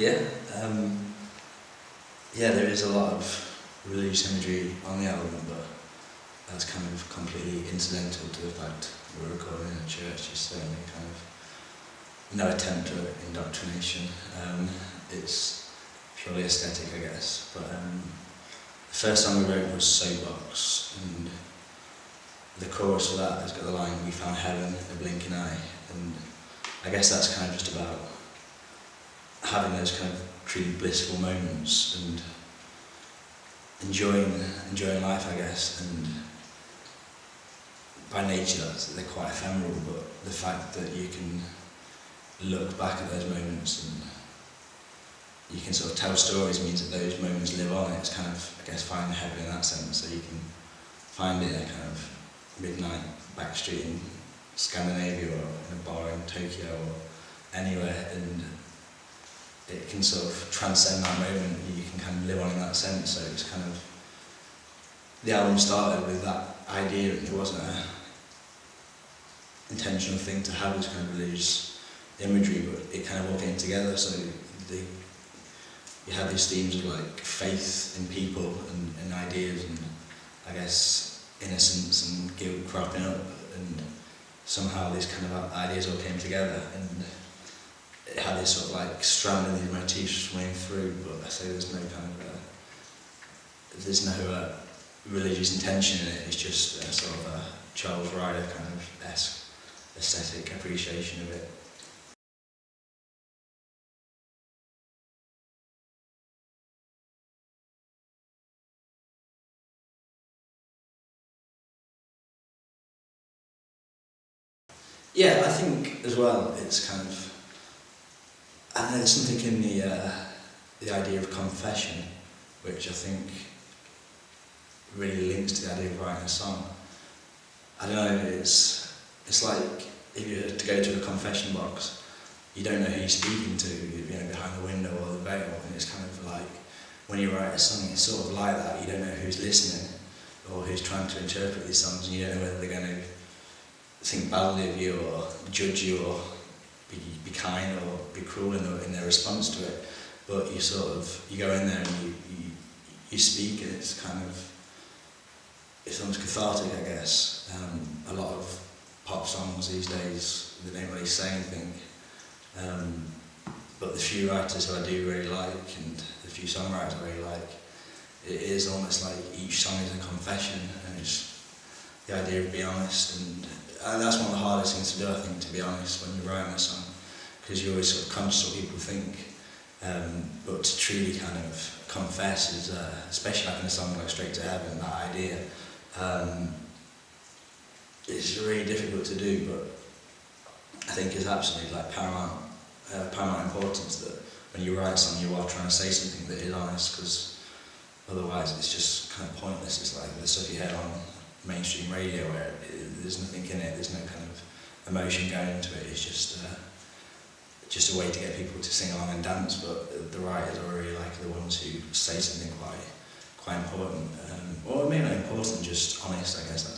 Yeah, yeah, there is a lot of religious imagery on the album, but that's kind of completely incidental to the fact we're recording in a church. It's certainly kind of no attempt at indoctrination. It's purely aesthetic, I guess. But the first song we wrote was Soapbox, and the chorus for that has got the line, "We found heaven, a blinking eye," and I guess that's kind of just about having those kind of truly blissful moments and enjoying life, I guess. And by nature, they're quite ephemeral, but the fact that you can look back at those moments and you can sort of tell stories means that those moments live on. It's kind of, I guess, finding heaven in that sense. So you can find it in a kind of midnight back street in Scandinavia or in a bar in Tokyo or anywhere, and it can sort of transcend that moment. You can kind of live on in that sense. So it's kind of, the album started with that idea, and it wasn't a intentional thing to have this kind of religious imagery, but it kind of all came together. So you had these themes of like faith in people and ideas, and I guess innocence and guilt cropping up, and somehow these kind of ideas all came together, and it had this sort of like strand of these motifs swaying through. But I say there's no kind of there's no religious intention in it. It's just a sort of a Charles Ryder kind of aesthetic appreciation of it. Yeah, I think as well it's kind of, I don't know, there's something in the idea of confession, which I think really links to the idea of writing a song. I don't know, it's like if you were to go to a confession box, you don't know who you're speaking to, you know, behind the window or the veil, and it's kind of like, when you write a song, it's sort of like that. You don't know who's listening or who's trying to interpret these songs, and you don't know whether they're going to think badly of you or judge you or be kind or be cruel in their response to it. But you go in there and you speak, and it's kind of, it's almost cathartic, I guess. A lot of pop songs these days, they don't really say anything. But the few writers who I do really like, and the few songwriters I really like, it is almost like each song is a confession, and it's the idea of being honest. And that's one of the hardest things to do, I think, to be honest, when you're writing a song, because you're always sort of conscious of what people think. But to truly kind of confess is, especially like in a song like Straight to Heaven, that idea, it's really difficult to do, but I think it's absolutely like paramount importance that when you write something, you are trying to say something that is honest, because otherwise it's just kind of pointless. It's like the stuff you hear on mainstream radio where there's nothing in it, there's no kind of emotion going into it. It's just a way to get people to sing along and dance. But the writers are really like the ones who say something quite important, or maybe not important, just honest, I guess.